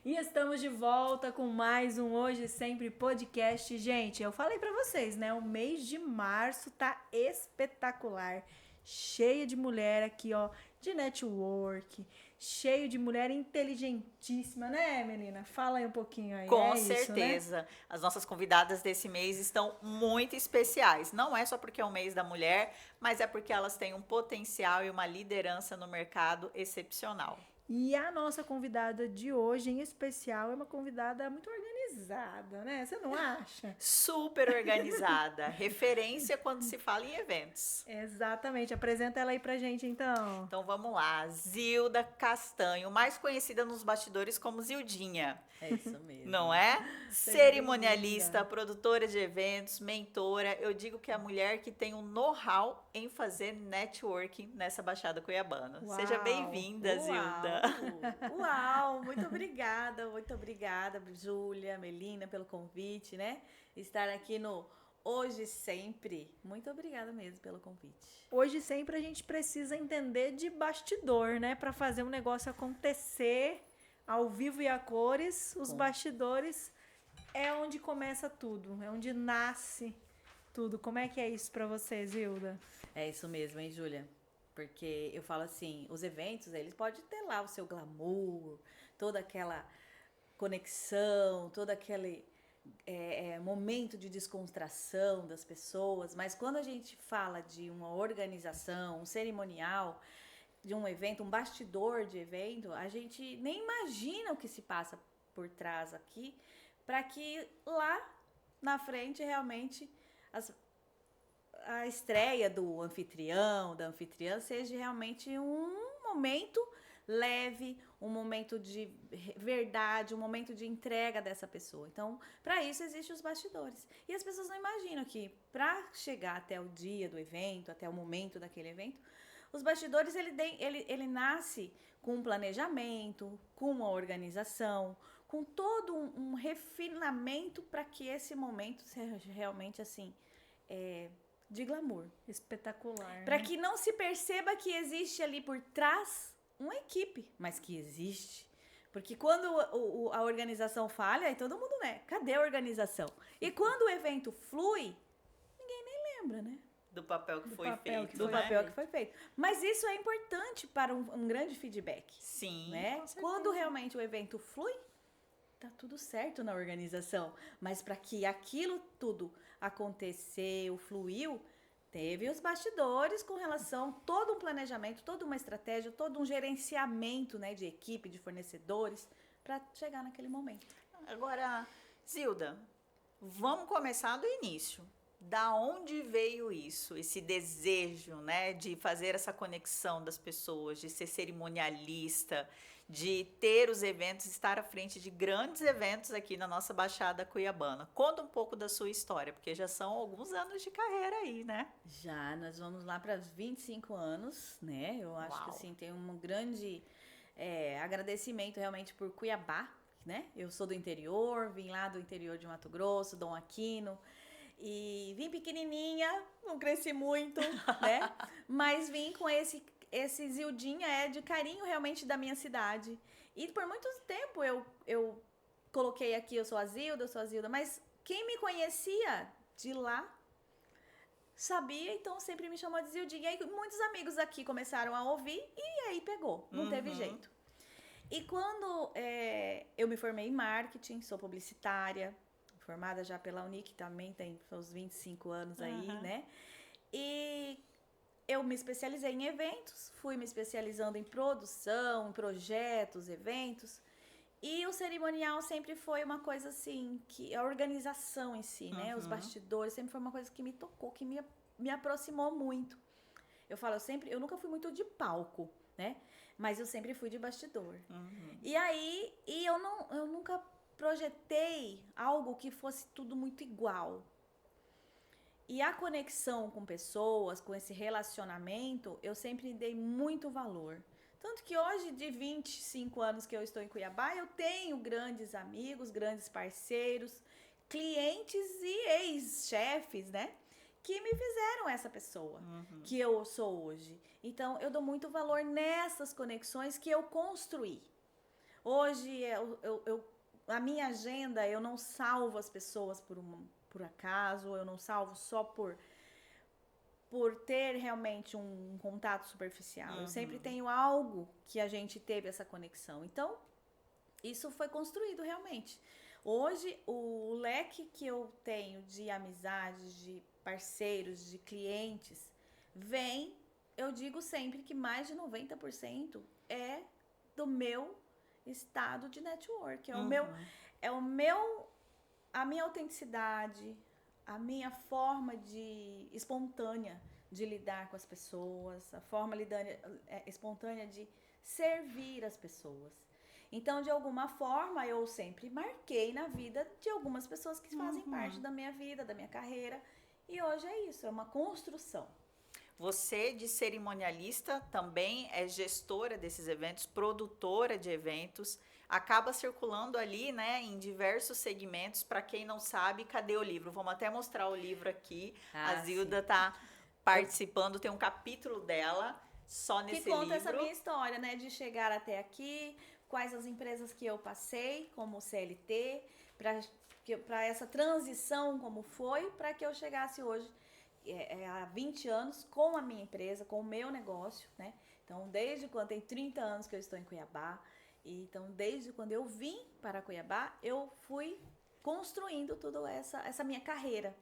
E estamos de volta com mais um Hoje Sempre podcast. Gente, eu falei pra vocês, né? O mês de março tá espetacular. Cheia de mulher aqui, ó, de network. Cheio de mulher inteligentíssima, né, menina? Fala aí um pouquinho aí. Com É isso, né? certeza. As nossas convidadas desse mês estão muito especiais. Não é só porque é o mês da mulher, mas é porque elas têm um potencial e uma liderança no mercado excepcional. E a nossa convidada de hoje, em especial, é uma convidada muito organizada, né? Você não acha? Super organizada, referência quando se fala em eventos. Exatamente. Apresenta ela aí pra gente, então. Então vamos lá, Zilda Castanho, mais conhecida nos bastidores como Zildinha. É isso mesmo. Não é? Seja Cerimonialista, bem-vinda. produtora de eventos, mentora. Eu digo que é a mulher que tem um know-how em fazer networking nessa Baixada Cuiabana. Seja Uau! bem-vinda, Zilda. Uau, muito obrigada, Júlia, Melina, pelo convite, né? Estar aqui no Hoje Sempre. Muito obrigada mesmo pelo convite. Hoje sempre a gente precisa entender de bastidor, né? Para fazer um negócio acontecer ao vivo e a cores, os bastidores é onde começa tudo, é onde nasce tudo. Como é que é isso para você, Zilda? É isso mesmo, hein, Júlia? Porque eu falo assim, os eventos, eles podem ter lá o seu glamour, toda aquela conexão, todo aquele momento de descontração das pessoas, mas quando a gente fala de uma organização, um cerimonial, de um evento, um bastidor de evento, a gente nem imagina o que se passa por trás aqui, para que lá na frente realmente a estreia do anfitrião, da anfitriã, seja realmente um momento leve, um momento de verdade, um momento de entrega dessa pessoa. Então, para isso existem os bastidores. E as pessoas não imaginam que para chegar até o dia do evento, até o momento daquele evento, os bastidores ele nasce com um planejamento, com uma organização, com todo um refinamento para que esse momento seja realmente assim de glamour. Espetacular. Para né? que não se perceba que existe ali por trás uma equipe, mas que existe. Porque quando a organização falha, aí todo mundo, né? Cadê a organização? E quando o evento flui, ninguém nem lembra, né? Do papel que Do foi papel feito, que Do foi né? papel que foi feito. Mas isso é importante para um grande feedback. Sim, Né? com certeza. Quando realmente o evento flui, tá tudo certo na organização. Mas para que aquilo tudo aconteceu, fluiu, teve os bastidores com relação a todo um planejamento, toda uma estratégia, todo um gerenciamento, né, de equipe, de fornecedores, para chegar naquele momento. Agora, Zilda, vamos começar do início. Da onde veio isso, esse desejo, né, de fazer essa conexão das pessoas, de ser cerimonialista, de ter os eventos, estar à frente de grandes eventos aqui na nossa Baixada Cuiabana? Conta um pouco da sua história, porque já são alguns anos de carreira aí, né? Já, nós vamos lá para 25 anos, né? Eu acho que Uau. assim, tem um grande agradecimento realmente por Cuiabá, né? Eu sou do interior, vim lá do interior de Mato Grosso, Dom Aquino, e vim pequenininha, não cresci muito, né? Mas vim com esse Zildinha de carinho realmente da minha cidade. E por muito tempo eu coloquei aqui, eu sou a Zilda, mas quem me conhecia de lá sabia, então sempre me chamou de Zildinha. E aí muitos amigos aqui começaram a ouvir e aí pegou, não teve jeito. E quando eu me formei em marketing, sou publicitária, formada já pela Unic, também tem uns 25 anos aí, né? E eu me especializei em eventos, fui me especializando em produção, em projetos, eventos. E o cerimonial sempre foi uma coisa assim, que a organização em si, né? Os bastidores, sempre foi uma coisa que me tocou, que me aproximou muito. Eu falo, eu nunca fui muito de palco, né? Mas eu sempre fui de bastidor. E aí, eu nunca projetei algo que fosse tudo muito igual. E a conexão com pessoas, com esse relacionamento, eu sempre dei muito valor. Tanto que hoje, de 25 anos que eu estou em Cuiabá, eu tenho grandes amigos, grandes parceiros, clientes e ex-chefes, né? Que me fizeram essa pessoa que eu sou hoje. Então, eu dou muito valor nessas conexões que eu construí. Hoje, a minha agenda, eu não salvo as pessoas por acaso, eu não salvo só por ter realmente um contato superficial. Eu sempre tenho algo que a gente teve essa conexão. Então, isso foi construído realmente. Hoje, o leque que eu tenho de amizades, de parceiros, de clientes, eu digo sempre que mais de 90% é do meu estado de network. A minha autenticidade, a minha forma espontânea de lidar com as pessoas, a forma espontânea de servir as pessoas. Então, de alguma forma, eu sempre marquei na vida de algumas pessoas que fazem parte da minha vida, da minha carreira. E hoje é isso, é uma construção. Você, de cerimonialista, também é gestora desses eventos, produtora de eventos, acaba circulando ali, né, em diversos segmentos. Para quem não sabe, cadê o livro? Vamos até mostrar o livro aqui. A Zilda está participando, tem um capítulo dela só nesse livro. Que conta essa minha história, né, de chegar até aqui, quais as empresas que eu passei como CLT, para essa transição como foi, para que eu chegasse hoje há 20 anos com a minha empresa, com o meu negócio, né? Então, desde quando tem 30 anos que eu estou em Cuiabá, então desde quando eu vim para Cuiabá, eu fui construindo toda essa minha carreira.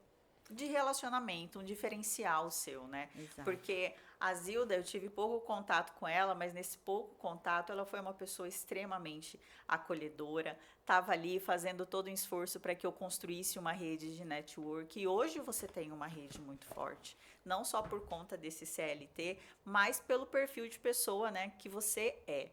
De relacionamento, um diferencial seu, né? Exato. Porque a Zilda, eu tive pouco contato com ela, mas nesse pouco contato ela foi uma pessoa extremamente acolhedora, estava ali fazendo todo um esforço para que eu construísse uma rede de network, e hoje você tem uma rede muito forte, não só por conta desse CLT, mas pelo perfil de pessoa, né, que você é.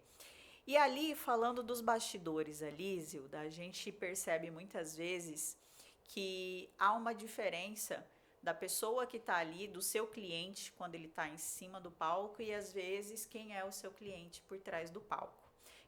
E ali, falando dos bastidores ali, Zilda, a gente percebe muitas vezes que há uma diferença da pessoa que está ali, do seu cliente, quando ele está em cima do palco, e às vezes quem é o seu cliente por trás do palco.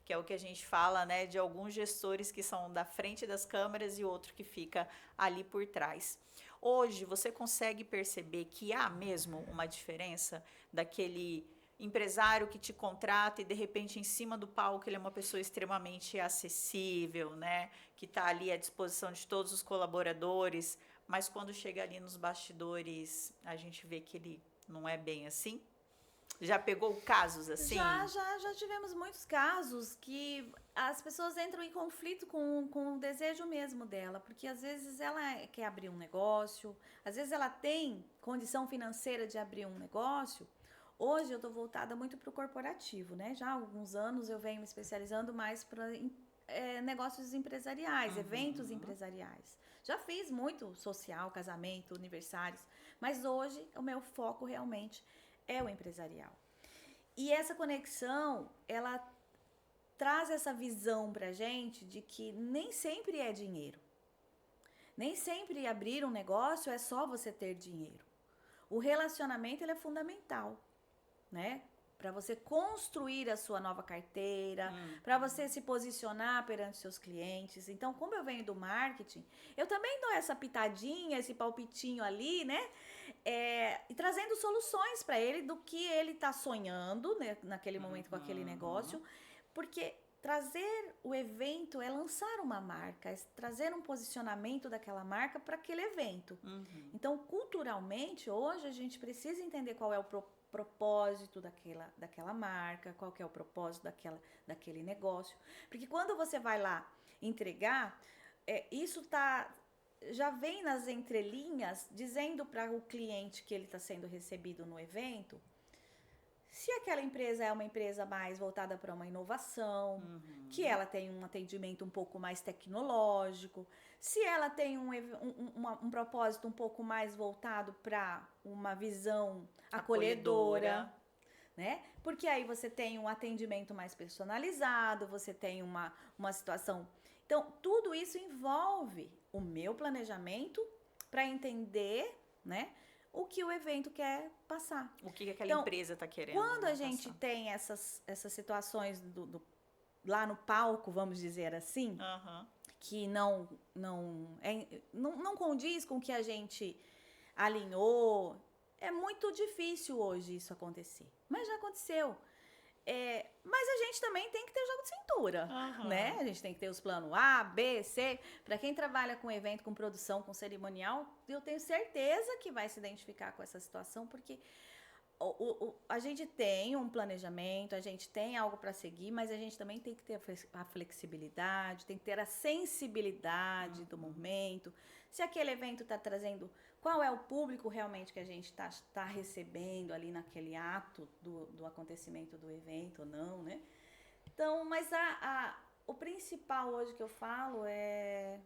Que é o que a gente fala, né, de alguns gestores que são da frente das câmeras e outro que fica ali por trás. Hoje, você consegue perceber que há mesmo uma diferença daquele empresário que te contrata e de repente em cima do palco ele é uma pessoa extremamente acessível, né, que está ali à disposição de todos os colaboradores, mas quando chega ali nos bastidores a gente vê que ele não é bem assim? Já pegou casos assim? Já tivemos muitos casos que as pessoas entram em conflito com o desejo mesmo dela, porque às vezes ela quer abrir um negócio, às vezes ela tem condição financeira de abrir um negócio. Hoje eu estou voltada muito para o corporativo, né? Já há alguns anos eu venho me especializando mais para negócios empresariais, eventos empresariais. Já fiz muito social, casamento, aniversários, mas hoje o meu foco realmente é o empresarial. E essa conexão, ela traz essa visão pra gente de que nem sempre é dinheiro. Nem sempre abrir um negócio é só você ter dinheiro. O relacionamento ele é fundamental, né? Para você construir a sua nova carteira, para você se posicionar perante seus clientes. Então, como eu venho do marketing, eu também dou essa pitadinha, esse palpitinho ali, né? E trazendo soluções para ele do que ele está sonhando, né, naquele momento com aquele negócio, porque trazer o evento é lançar uma marca, é trazer um posicionamento daquela marca para aquele evento. Então, culturalmente, hoje a gente precisa entender qual é o propósito daquela marca, qual que é o propósito daquele negócio. Porque quando você vai lá entregar, isso já vem nas entrelinhas dizendo para o cliente que ele está sendo recebido no evento, se aquela empresa é uma empresa mais voltada para uma inovação, que ela tem um atendimento um pouco mais tecnológico, se ela tem um propósito um pouco mais voltado para uma visão acolhedora, né? Porque aí você tem um atendimento mais personalizado, você tem uma situação. Então, tudo isso envolve o meu planejamento para entender, né, o que o evento quer passar. O que aquela empresa está querendo. Quando a gente tem essas situações lá no palco, vamos dizer assim, que não condiz com o que a gente alinhou, é muito difícil hoje isso acontecer. Mas já aconteceu. Mas a gente também tem que ter jogo de cintura, Aham. né? A gente tem que ter os planos A, B, C. Para quem trabalha com evento, com produção, com cerimonial, eu tenho certeza que vai se identificar com essa situação, porque a gente tem um planejamento, a gente tem algo para seguir, mas a gente também tem que ter a flexibilidade, tem que ter a sensibilidade do momento. Se aquele evento está trazendo, qual é o público realmente que a gente tá recebendo ali naquele ato do acontecimento do evento ou não, né? Então, mas o principal hoje que eu falo é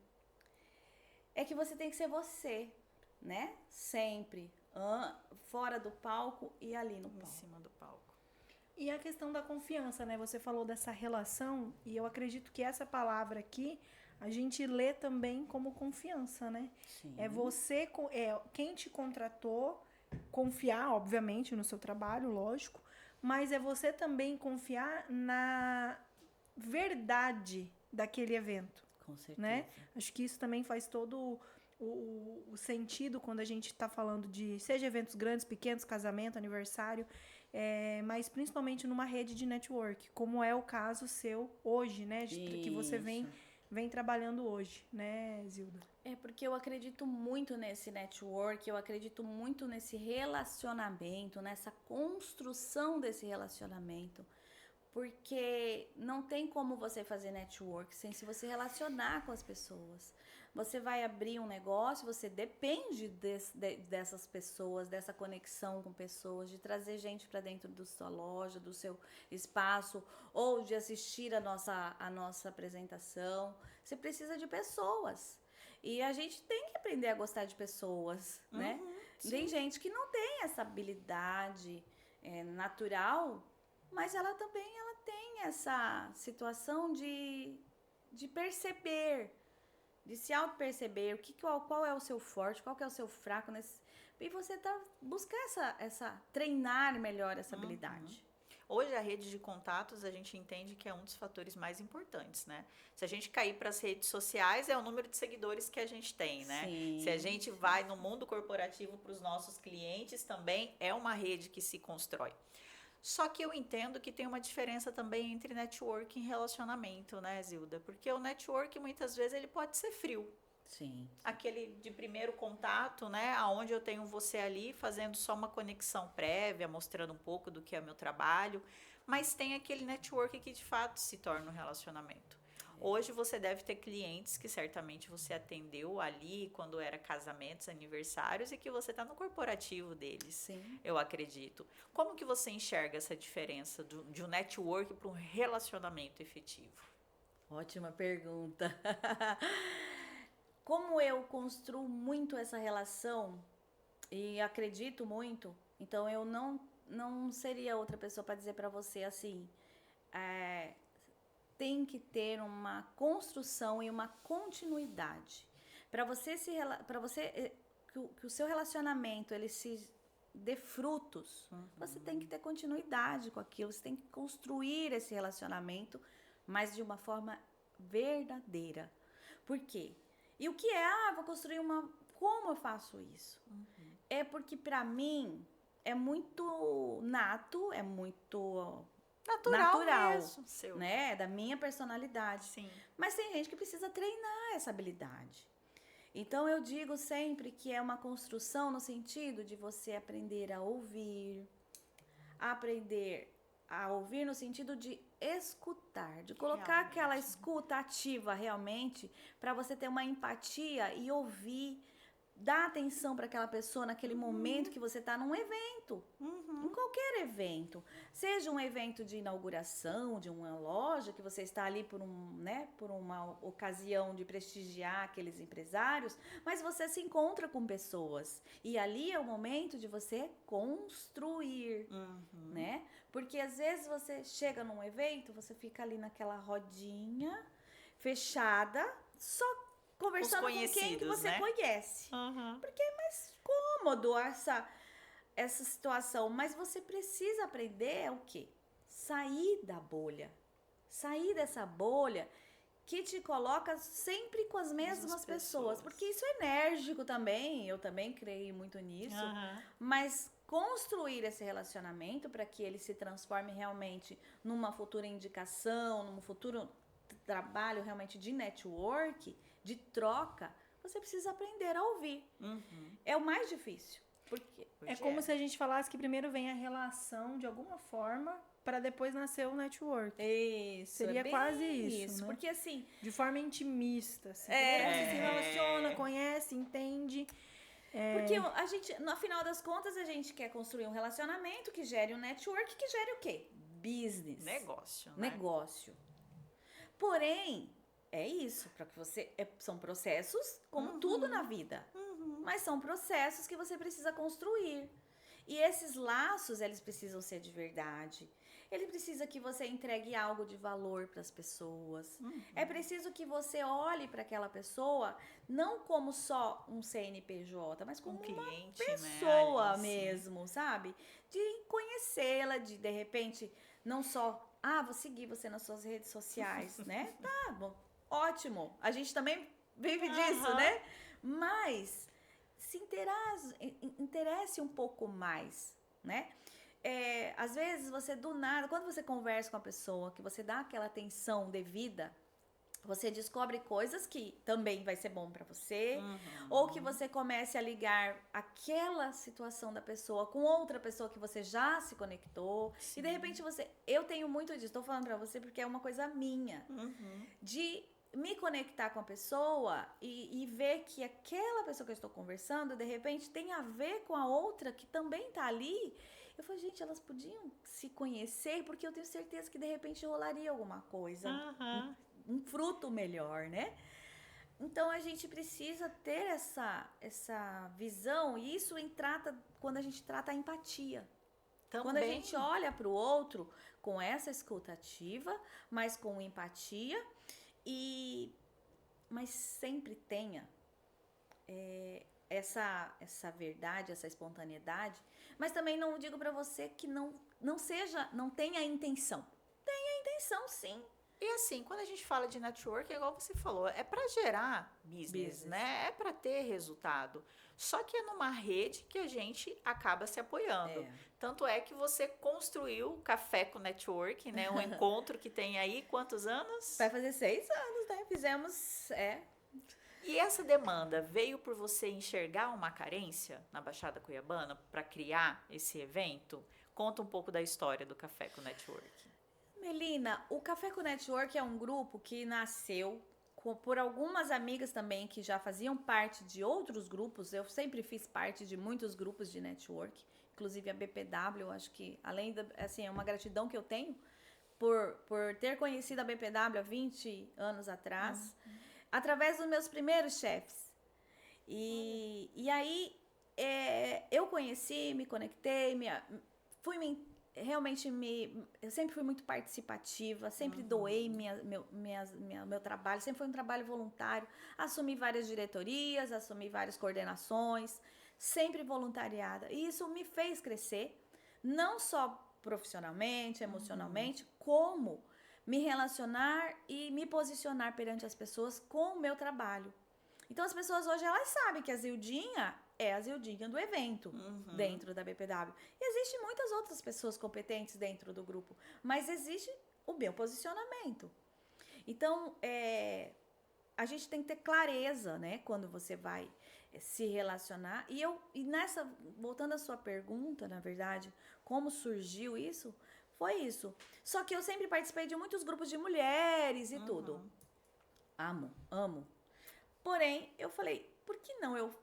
que você tem que ser você, né? Sempre. Fora do palco e ali no Em palco. cima do palco. E a questão da confiança, né? Você falou dessa relação e eu acredito que essa palavra aqui a gente lê também como confiança, né? Sim. É você, quem te contratou, confiar, obviamente, no seu trabalho, lógico, mas é você também confiar na verdade daquele evento, Com certeza. né? Acho que isso também faz todo o sentido quando a gente está falando de, seja eventos grandes, pequenos, casamento, aniversário, mas principalmente numa rede de network, como é o caso seu hoje, né? Que você vem trabalhando hoje, né, Zilda? É porque eu acredito muito nesse network, eu acredito muito nesse relacionamento, nessa construção desse relacionamento. Porque não tem como você fazer network sem se você relacionar com as pessoas. Você vai abrir um negócio, você depende dessas pessoas, dessa conexão com pessoas, de trazer gente para dentro da sua loja, do seu espaço, ou de assistir a nossa apresentação. Você precisa de pessoas. E a gente tem que aprender a gostar de pessoas, né? Tem gente que não tem essa habilidade natural, mas ela também tem essa situação de perceber, de se auto-perceber qual é o seu forte, qual que é o seu fraco. E você buscar treinar melhor essa habilidade. Hoje, a rede de contatos, a gente entende que é um dos fatores mais importantes, né? Se a gente cair para as redes sociais, é o número de seguidores que a gente tem, né? Sim, Se a gente vai no mundo corporativo para os nossos clientes, também é uma rede que se constrói. Só que eu entendo que tem uma diferença também entre network e relacionamento, né, Zilda? Porque o network, muitas vezes, ele pode ser frio. Sim. Aquele de primeiro contato, né? Onde eu tenho você ali fazendo só uma conexão prévia, mostrando um pouco do que é o meu trabalho. Mas tem aquele network que, de fato, se torna um relacionamento. Hoje você deve ter clientes que certamente você atendeu ali quando era casamentos, aniversários e que você está no corporativo deles. Sim. Eu acredito. Como que você enxerga essa diferença de um network para um relacionamento efetivo? Ótima pergunta. Como eu construo muito essa relação e acredito muito, então eu não seria outra pessoa para dizer para você assim, tem que ter uma construção e uma continuidade. Para você que o seu relacionamento ele se dê frutos, você tem que ter continuidade com aquilo, você tem que construir esse relacionamento, mas de uma forma verdadeira. Por quê? E o que vou construir como eu faço isso? É porque para mim é muito nato, é muito natural mesmo, seu. né? Da minha personalidade. Sim. Mas tem gente que precisa treinar essa habilidade. Então eu digo sempre que é uma construção no sentido de você aprender a ouvir no sentido de escutar, de colocar Realmente, aquela né? escuta ativa realmente, para você ter uma empatia e ouvir, dar atenção para aquela pessoa naquele momento que você está num evento, em qualquer evento, seja um evento de inauguração de uma loja que você está ali por uma ocasião de prestigiar aqueles empresários, mas você se encontra com pessoas e ali é o momento de você construir, né? Porque às vezes você chega num evento, você fica ali naquela rodinha fechada, só conversando com quem que você conhece. Porque é mais cômodo essa situação. Mas você precisa aprender o quê? Sair da bolha. Sair dessa bolha que te coloca sempre com as mesmas pessoas. Porque isso é enérgico também. Eu também creio muito nisso. Mas construir esse relacionamento para que ele se transforme realmente numa futura indicação, num futuro trabalho realmente de network, de troca, você precisa aprender a ouvir. É o mais difícil. Porque É como se a gente falasse que primeiro vem a relação de alguma forma para depois nascer o network. isso, Seria bem quase isso, né? Porque assim, De forma intimista. Assim. É. Você se relaciona, conhece, entende. porque a gente, no final das contas, a gente quer construir um relacionamento que gere um network, que gere o quê? Business. Negócio, né? Negócio. Porém, é isso, para que você são processos como tudo na vida. Mas são processos que você precisa construir. E esses laços, eles precisam ser de verdade. Ele precisa que você entregue algo de valor para as pessoas. É preciso que você olhe para aquela pessoa não como só um CNPJ, mas como cliente, pessoa né? Ali, mesmo, sabe? De conhecê-la, de repente, não só, vou seguir você nas suas redes sociais, né? Tá bom, ótimo. A gente também vive disso, né? Mas se interesse um pouco mais, né? Às vezes você do nada, quando você conversa com a pessoa, que você dá aquela atenção devida, você descobre coisas que também vai ser bom para você, ou que você comece a ligar aquela situação da pessoa com outra pessoa que você já se conectou. Sim. E de repente eu tenho muito disso, tô falando para você porque é uma coisa minha, de me conectar com a pessoa e ver que aquela pessoa que eu estou conversando, de repente, tem a ver com a outra que também tá ali. Eu falei, gente, elas podiam se conhecer, porque eu tenho certeza que de repente rolaria alguma coisa, um fruto melhor, né? Então a gente precisa ter essa visão, e isso quando a gente trata a empatia. Também. Quando a gente olha para o outro com essa escuta ativa, mas com empatia, mas sempre tenha essa verdade, essa espontaneidade. Mas também não digo para você que não tenha intenção. Tenha intenção, sim. E assim, quando a gente fala de network, é igual você falou, é para gerar business, né? É para ter resultado. Só que é numa rede que a gente acaba se apoiando. Tanto é que você construiu o Café com Network, né? Um encontro que tem aí quantos anos? Vai fazer 6 anos, né? Fizemos, E essa demanda veio por você enxergar uma carência na Baixada Cuiabana para criar esse evento? Conta um pouco da história do Café com Network. Melina, o Café com Network é um grupo que nasceu por algumas amigas também que já faziam parte de outros grupos. Eu sempre fiz parte de muitos grupos de network, inclusive a BPW. Eu acho que, além é uma gratidão que eu tenho por ter conhecido a BPW há 20 anos atrás, através dos meus primeiros chefes. E aí eu conheci, me conectei, eu sempre fui muito participativa, sempre doei meu trabalho, sempre foi um trabalho voluntário, assumi várias diretorias, assumi várias coordenações, sempre voluntariada. E isso me fez crescer, não só profissionalmente, emocionalmente, como me relacionar e me posicionar perante as pessoas com o meu trabalho. Então as pessoas hoje, elas sabem que a Zildinha é a Zildinha do evento dentro da BPW. E existem muitas outras pessoas competentes dentro do grupo, mas existe o meu posicionamento. Então, a gente tem que ter clareza, né, quando você vai se relacionar. E voltando à sua pergunta, na verdade, como surgiu isso? Foi isso. Só que eu sempre participei de muitos grupos de mulheres e tudo. Amo. Porém, eu falei, por que não eu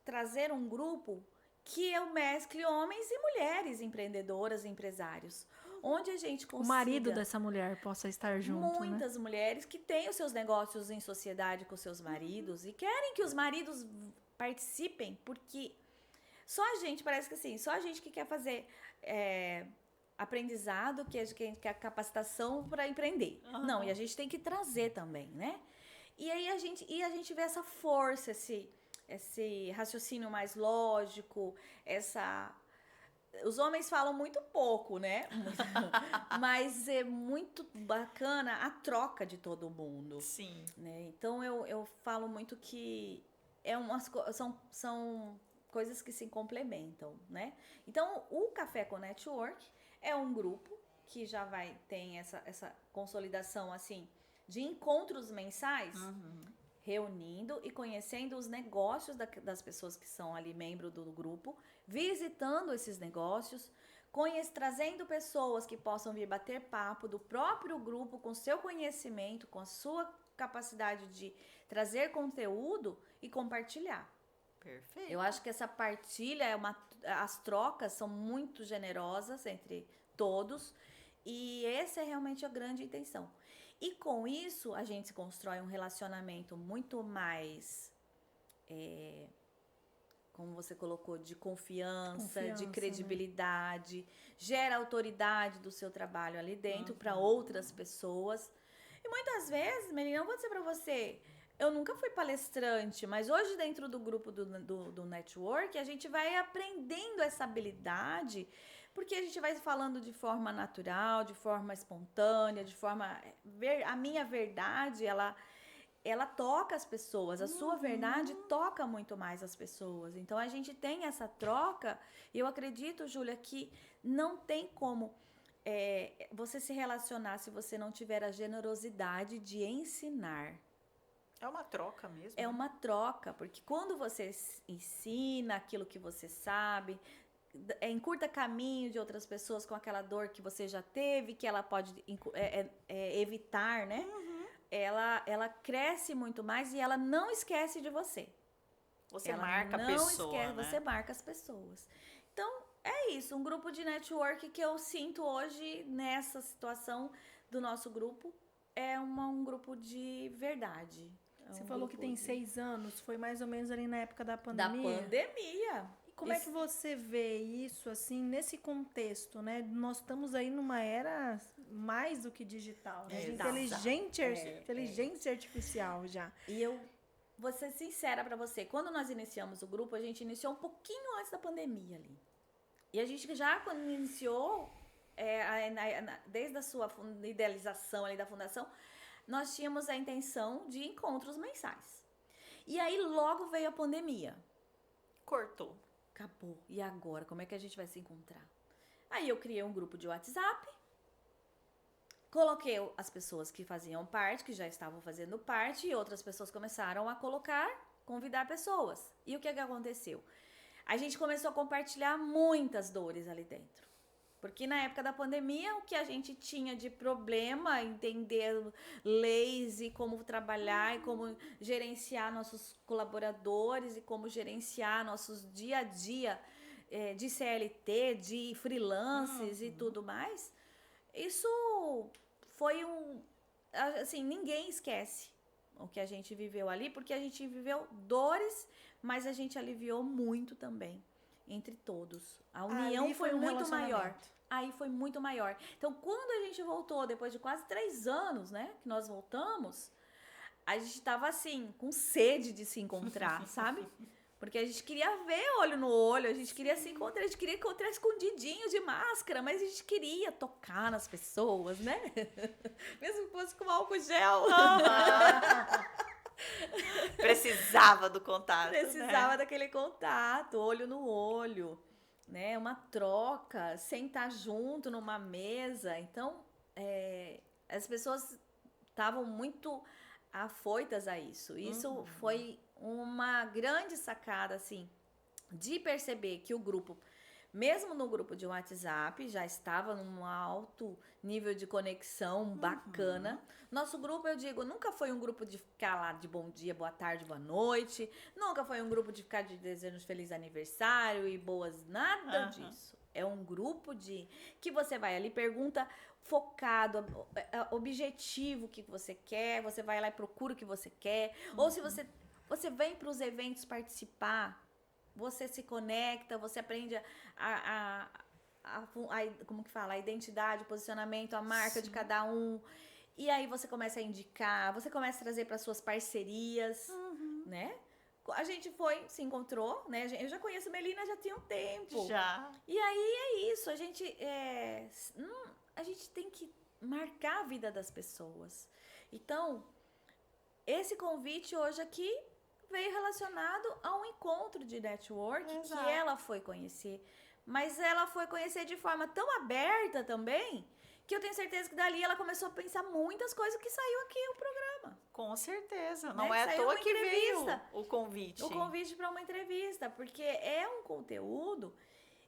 trazer um grupo que eu mescle homens e mulheres empreendedoras e empresários, onde a gente consiga... O marido dessa mulher possa estar junto, muitas mulheres que têm os seus negócios em sociedade com seus maridos e querem que os maridos participem, porque só a gente, parece que assim, só a gente que quer fazer aprendizado, que quer capacitação para empreender. Não, e a gente tem que trazer também, né? E aí a gente vê essa força, esse raciocínio mais lógico, os homens falam muito pouco, né? Mas é muito bacana a troca de todo mundo. Sim. Né? Então eu falo muito que são coisas que se complementam, né? Então, o Café com Network é um grupo que já tem essa consolidação, assim, de encontros mensais, reunindo e conhecendo os negócios das pessoas que são ali membro do grupo, visitando esses negócios, trazendo pessoas que possam vir bater papo do próprio grupo, com seu conhecimento, com a sua capacidade de trazer conteúdo e compartilhar. Perfeito. Eu acho que essa partilha, as trocas são muito generosas entre todos, e essa é realmente a grande intenção. E com isso, a gente constrói um relacionamento muito mais, como você colocou, de confiança, de credibilidade, né? Gera autoridade do seu trabalho ali dentro para outras pessoas. E muitas vezes, Melina, eu vou dizer para você, eu nunca fui palestrante, mas hoje dentro do grupo do network, a gente vai aprendendo essa habilidade, porque a gente vai falando de forma natural, de forma espontânea, de forma... A minha verdade, ela toca as pessoas, a sua verdade toca muito mais as pessoas. Então, a gente tem essa troca, e eu acredito, Júlia, que não tem como você se relacionar se você não tiver a generosidade de ensinar. É uma troca mesmo. É uma troca, porque quando você ensina aquilo que você sabe, encurta caminho de outras pessoas com aquela dor que você já teve, que ela pode evitar, né? Ela cresce muito mais e ela não esquece de você. Você marca a pessoa, né? Você marca as pessoas. Então, é isso, um grupo de network que eu sinto hoje nessa situação do nosso grupo é um grupo de verdade. Você falou que tem 6 anos, foi mais ou menos ali na época da pandemia? Da pandemia. E como é que você vê isso, assim, nesse contexto, né? Nós estamos aí numa era mais do que digital, né? De inteligência artificial já. E eu vou ser sincera pra você, quando nós iniciamos o grupo, a gente iniciou um pouquinho antes da pandemia ali. E a gente já, quando iniciou, desde a sua idealização ali da fundação, nós tínhamos a intenção de encontros mensais. E aí logo veio a pandemia. Cortou. Acabou. E agora? Como é que a gente vai se encontrar? Aí eu criei um grupo de WhatsApp, coloquei as pessoas que faziam parte, que já estavam fazendo parte, e outras pessoas começaram a convidar pessoas. E o que aconteceu? A gente começou a compartilhar muitas dores ali dentro. Porque na época da pandemia, o que a gente tinha de problema, entender leis e como trabalhar e como gerenciar nossos colaboradores e como gerenciar nossos dia a dia de CLT, de freelances e tudo mais, isso foi assim, ninguém esquece o que a gente viveu ali, porque a gente viveu dores, mas a gente aliviou muito também. Entre todos. A união foi muito maior. Aí foi muito maior. Então, quando a gente voltou, depois de quase 3 anos, né? Que nós voltamos, a gente tava assim, com sede de se encontrar, sabe? Porque a gente queria ver olho no olho, a gente queria se encontrar, a gente queria encontrar escondidinho de máscara, mas a gente queria tocar nas pessoas, né? Mesmo que fosse com álcool gel. Precisava do contato. Precisava daquele contato, olho no olho, né? Uma troca, sentar junto numa mesa. Então, as pessoas estavam muito afoitas a isso. Isso foi uma grande sacada, assim, de perceber que o grupo, mesmo no grupo de WhatsApp, já estava num alto nível de conexão bacana. Nosso grupo, eu digo, nunca foi um grupo de ficar lá de bom dia, boa tarde, boa noite. Nunca foi um grupo de ficar de desejos de feliz aniversário e nada disso. É um grupo que você vai ali, pergunta focado, objetivo o que você quer, você vai lá e procura o que você quer. Ou se você vem para os eventos participar, você se conecta, você aprende como que fala? A identidade, o posicionamento, a marca de cada um. E aí você começa a indicar, você começa a trazer para suas parcerias, né? A gente se encontrou, né? Eu já conheço a Melina já tinha um tempo. Já. E aí é isso, a gente tem que marcar a vida das pessoas. Então, esse convite hoje aqui veio relacionado a um encontro de network Exato. que ela foi conhecer. Mas ela foi conhecer de forma tão aberta também, que eu tenho certeza que dali ela começou a pensar muitas coisas que saiu aqui o programa. Com certeza. Não Né? é à Saiu toa uma que veio entrevista. o convite. O convite para uma entrevista, porque é um conteúdo,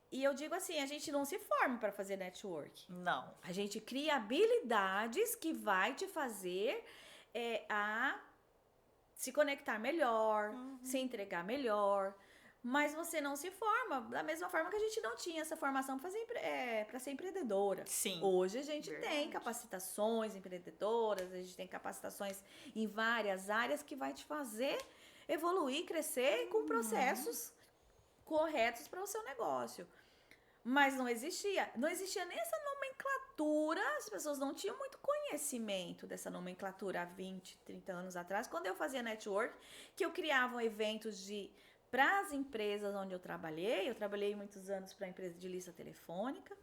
e eu digo assim, a gente não se forma para fazer network. Não. A gente cria habilidades que vai te fazer a se conectar melhor, se entregar melhor. Mas você não se forma da mesma forma que a gente não tinha essa formação para ser empreendedora. Sim. Hoje a gente tem Verdade. capacitações empreendedoras, a gente tem capacitações em várias áreas que vai te fazer evoluir, crescer com processos corretos para o seu negócio. Mas não existia nem essa nomenclatura, as pessoas não tinham muito conhecimento dessa nomenclatura há 20, 30 anos atrás, quando eu fazia network, que eu criava eventos para as empresas onde eu trabalhei muitos anos para a empresa de lista telefônica,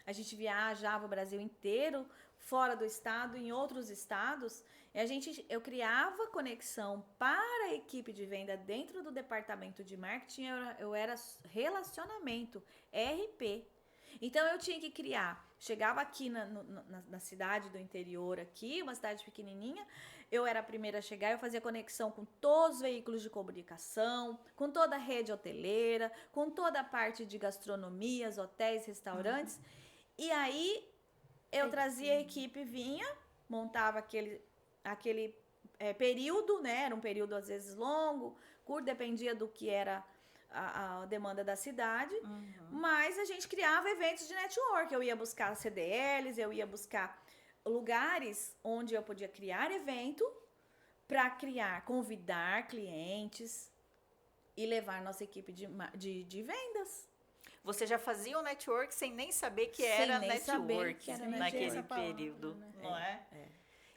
a gente viajava o Brasil inteiro, fora do estado, em outros estados, e eu criava conexão para a equipe de venda dentro do departamento de marketing, eu era relacionamento, RP. Então eu tinha que criar, chegava aqui na cidade do interior aqui, uma cidade pequenininha, eu era a primeira a chegar, eu fazia conexão com todos os veículos de comunicação, com toda a rede hoteleira, com toda a parte de gastronomias, hotéis, restaurantes. E aí eu trazia a equipe, vinha, montava aquele período, né? Era um período às vezes longo, curto, dependia do que era a demanda da cidade. Mas a gente criava eventos de network. Eu ia buscar CDLs, eu ia buscar lugares onde eu podia criar evento para convidar clientes e levar nossa equipe de vendas. Você já fazia o network sem nem saber que Sem era nem saber network que era naquele network. período, Essa palavra, não é? É.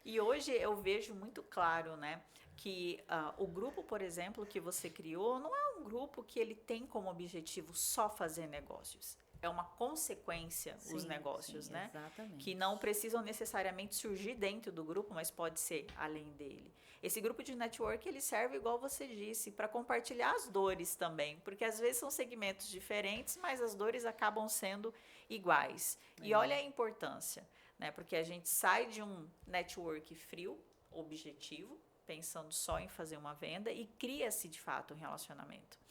E hoje eu vejo muito claro, né, que o grupo, por exemplo, que você criou, não é um grupo que ele tem como objetivo só fazer negócios. É uma consequência os Sim, negócios, sim, né? Exatamente. Que não precisam necessariamente surgir dentro do grupo, mas pode ser além dele. Esse grupo de network, ele serve, igual você disse, para compartilhar as dores também, porque às vezes são segmentos diferentes, mas as dores acabam sendo iguais. E olha a importância, né? Porque a gente sai de um network frio, objetivo, pensando só em fazer uma venda, e cria-se de fato um relacionamento.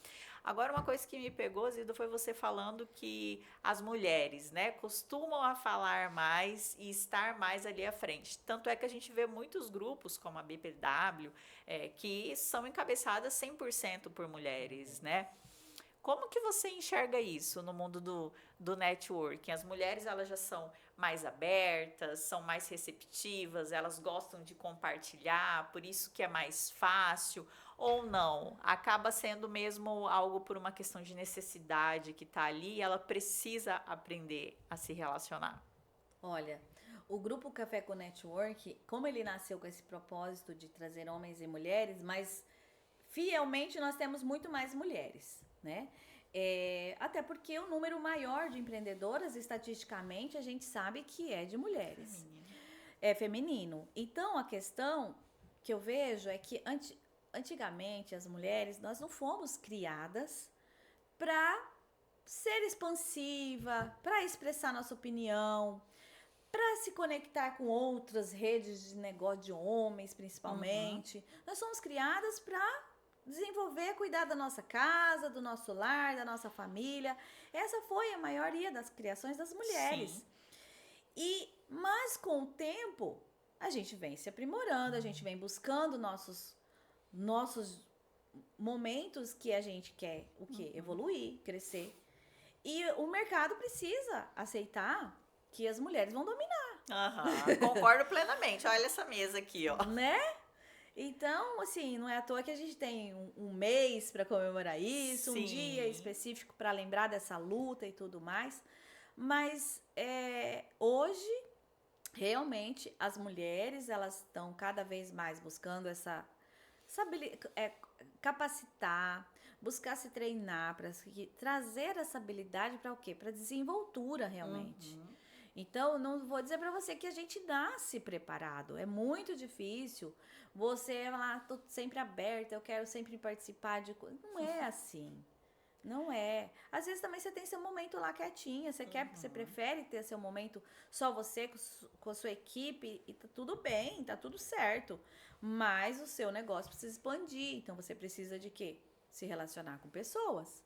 Agora, uma coisa que me pegou, Zilda, foi você falando que as mulheres, né, costumam a falar mais e estar mais ali à frente. Tanto é que a gente vê muitos grupos, como a BPW, que são encabeçadas 100% por mulheres, né? Como que você enxerga isso no mundo do networking? As mulheres, elas já são mais abertas, são mais receptivas, elas gostam de compartilhar, por isso que é mais fácil, ou não? Acaba sendo mesmo algo por uma questão de necessidade que está ali e ela precisa aprender a se relacionar. Olha, o grupo Café com Network, como ele nasceu com esse propósito de trazer homens e mulheres, mas fielmente nós temos muito mais mulheres, né? Até porque o número maior de empreendedoras, estatisticamente, a gente sabe que é de mulheres. É feminino. Então, a questão que eu vejo é que antigamente as mulheres, nós não fomos criadas para ser expansiva, para expressar nossa opinião, para se conectar com outras redes de negócio de homens, principalmente. Nós somos criadas para desenvolver, cuidar da nossa casa, do nosso lar, da nossa família. Essa foi a maioria das criações das mulheres. Sim. Mas com o tempo, a gente vem se aprimorando, a gente vem buscando nossos momentos que a gente quer o quê? Evoluir, crescer. E o mercado precisa aceitar que as mulheres vão dominar. Concordo plenamente. Olha essa mesa aqui, ó. Né? Então, assim, não é à toa que a gente tem um mês para comemorar isso, Sim. Um dia específico para lembrar dessa luta e tudo mais. Mas hoje, realmente, as mulheres, elas estão cada vez mais buscando capacitar, buscar se treinar, para trazer essa habilidade para o quê? Para desenvoltura, realmente. Então, não vou dizer para você que a gente nasce preparado. É muito difícil. Você lá, tô sempre aberta, eu quero sempre participar de coisas. Não é assim. Não é. Às vezes também você tem seu momento lá quietinha. Você prefere ter seu momento só você com a sua equipe e tá tudo bem, tá tudo certo. Mas o seu negócio precisa expandir. Então você precisa de quê? Se relacionar com pessoas.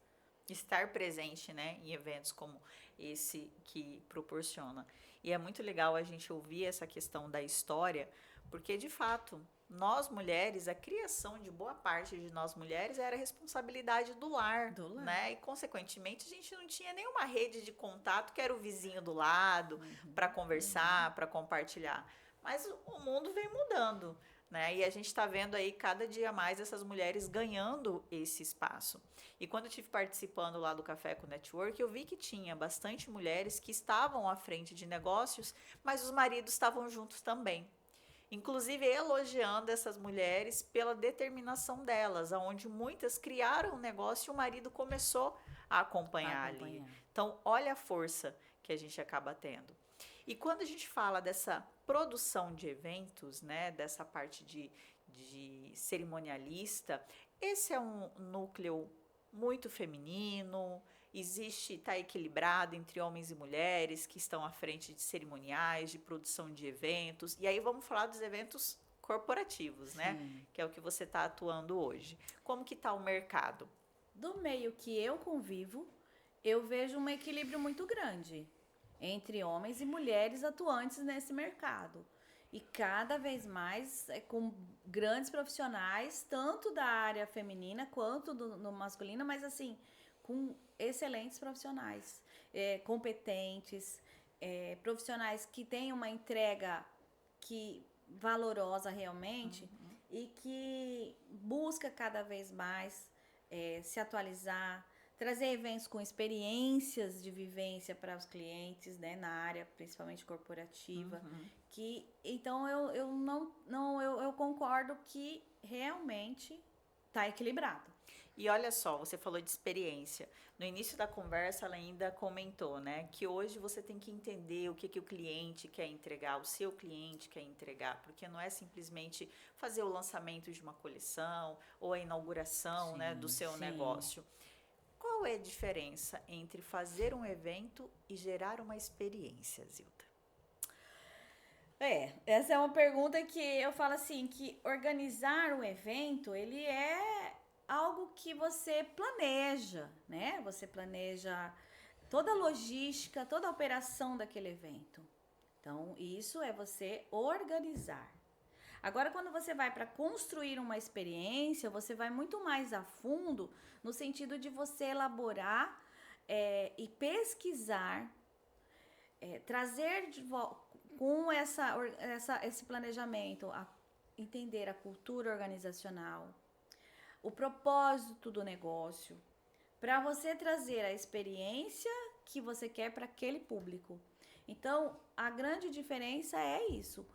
Estar presente, né, em eventos como esse que proporciona. E é muito legal a gente ouvir essa questão da história, porque de fato, nós mulheres, a criação de boa parte de nós mulheres era responsabilidade do lar, né? E consequentemente a gente não tinha nenhuma rede de contato que era o vizinho do lado para conversar, para compartilhar. Mas o mundo vem mudando, né? E a gente está vendo aí cada dia mais essas mulheres ganhando esse espaço. E quando eu estive participando lá do Café com Network, eu vi que tinha bastante mulheres que estavam à frente de negócios, mas os maridos estavam juntos também. Inclusive elogiando essas mulheres pela determinação delas, onde muitas criaram um negócio e o marido começou a acompanhar ali. Então, olha a força que a gente acaba tendo. E quando a gente fala dessa produção de eventos, né, dessa parte de cerimonialista, esse é um núcleo muito feminino, está equilibrado entre homens e mulheres que estão à frente de cerimoniais, de produção de eventos. E aí vamos falar dos eventos corporativos, né? Que é o que você está atuando hoje. Como que está o mercado? Do meio que eu convivo, eu vejo um equilíbrio muito grande entre homens e mulheres atuantes nesse mercado. E cada vez mais com grandes profissionais, tanto da área feminina quanto no masculino, mas assim, com excelentes profissionais, competentes, profissionais que têm uma entrega valorosa realmente e que busca cada vez mais se atualizar, trazer eventos com experiências de vivência para os clientes, né, na área principalmente corporativa. Então eu concordo que realmente está equilibrado. E olha só, você falou de experiência. No início da conversa, ela ainda comentou, né, que hoje você tem que entender o que o cliente quer entregar, o seu cliente quer entregar, porque não é simplesmente fazer o lançamento de uma coleção ou a inauguração, né, do seu negócio. Qual é a diferença entre fazer um evento e gerar uma experiência, Zilda? Essa é uma pergunta que eu falo assim, que organizar um evento, ele é algo que você planeja, né? Você planeja toda a logística, toda a operação daquele evento. Então, isso é você organizar. Agora, quando você vai para construir uma experiência, você vai muito mais a fundo no sentido de você elaborar e pesquisar, trazer com esse planejamento, entender a cultura organizacional, o propósito do negócio, para você trazer a experiência que você quer para aquele público. Então, a grande diferença é isso.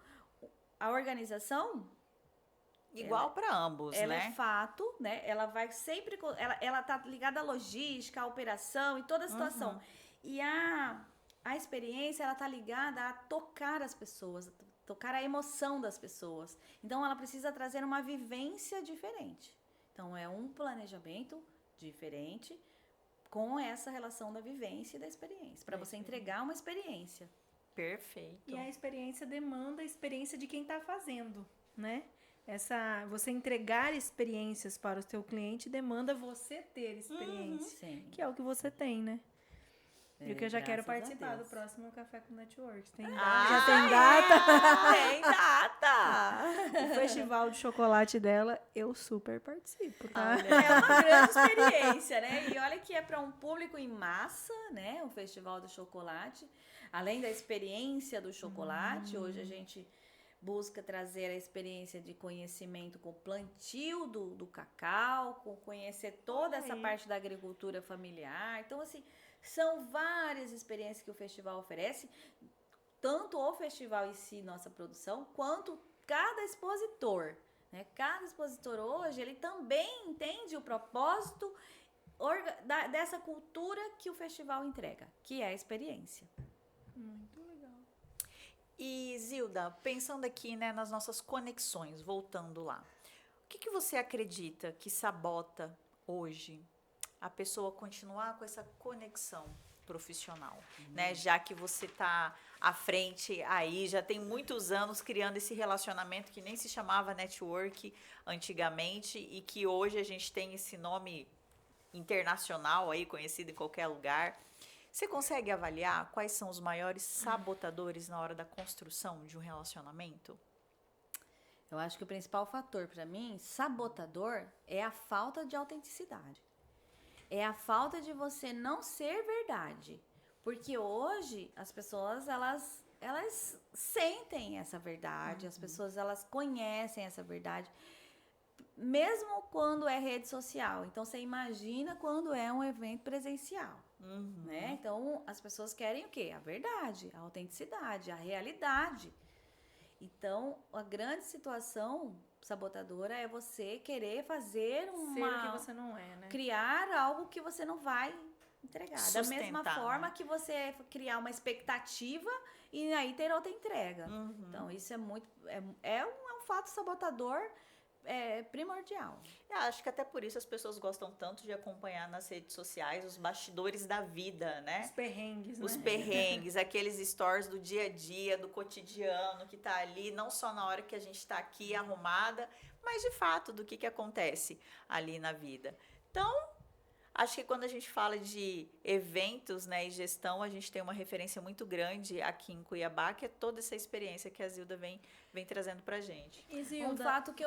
A organização igual para ambos, ela né? É fato, né? Ela vai sempre, ela tá ligada à logística, à operação e toda a situação. E a experiência, ela tá ligada a tocar as pessoas, tocar a emoção das pessoas. Então, ela precisa trazer uma vivência diferente. Então, é um planejamento diferente com essa relação da vivência e da experiência, para você entregar uma experiência. Perfeito. E a experiência demanda a experiência de quem está fazendo, né? Você entregar experiências para o seu cliente demanda você ter experiência, que é o que você tem, né? E o que eu já quero participar do próximo Café com Networks. Já tem data? Tem data! O festival de chocolate dela, eu super participo, tá? É uma grande experiência, né? E olha que é para um público em massa, né? O Festival do Chocolate. Além da experiência do chocolate, hoje a gente busca trazer a experiência de conhecimento com o plantio do cacau, com conhecer toda essa parte da agricultura familiar. Então, assim, são várias experiências que o festival oferece, tanto o festival em si, nossa produção, quanto cada expositor, né? Cada expositor hoje, ele também entende o propósito dessa cultura que o festival entrega, que é a experiência. Muito legal. E Zilda, pensando aqui, né, nas nossas conexões, voltando lá, o que você acredita que sabota hoje a pessoa continuar com essa conexão profissional, né? Já que você está à frente aí, já tem muitos anos criando esse relacionamento que nem se chamava network antigamente e que hoje a gente tem esse nome internacional aí, conhecido em qualquer lugar. Você consegue avaliar quais são os maiores sabotadores na hora da construção de um relacionamento? Eu acho que o principal fator para mim, sabotador, é a falta de autenticidade. É a falta de você não ser verdade. Porque hoje as pessoas, elas sentem essa verdade, as pessoas, elas conhecem essa verdade, mesmo quando é rede social. Então, você imagina quando é um evento presencial, né? Então, as pessoas querem o quê? A verdade, a autenticidade, a realidade. Então, a grande situação sabotadora é você querer fazer Ser o que você não é, né? criar algo que você não vai entregar. Da mesma Sustentar, forma né? que você criar uma expectativa e aí ter outra entrega. Então, isso é muito. É um fato sabotador primordial. Eu acho que até por isso as pessoas gostam tanto de acompanhar nas redes sociais os bastidores da vida, né? Os perrengues, né? Os perrengues, aqueles stories do dia a dia, do cotidiano que tá ali, não só na hora que a gente tá aqui arrumada, mas de fato do que acontece ali na vida. Então, acho que quando a gente fala de eventos, né, e gestão, a gente tem uma referência muito grande aqui em Cuiabá, que é toda essa experiência que a Zilda vem trazendo pra gente. E Um Zilda, fato que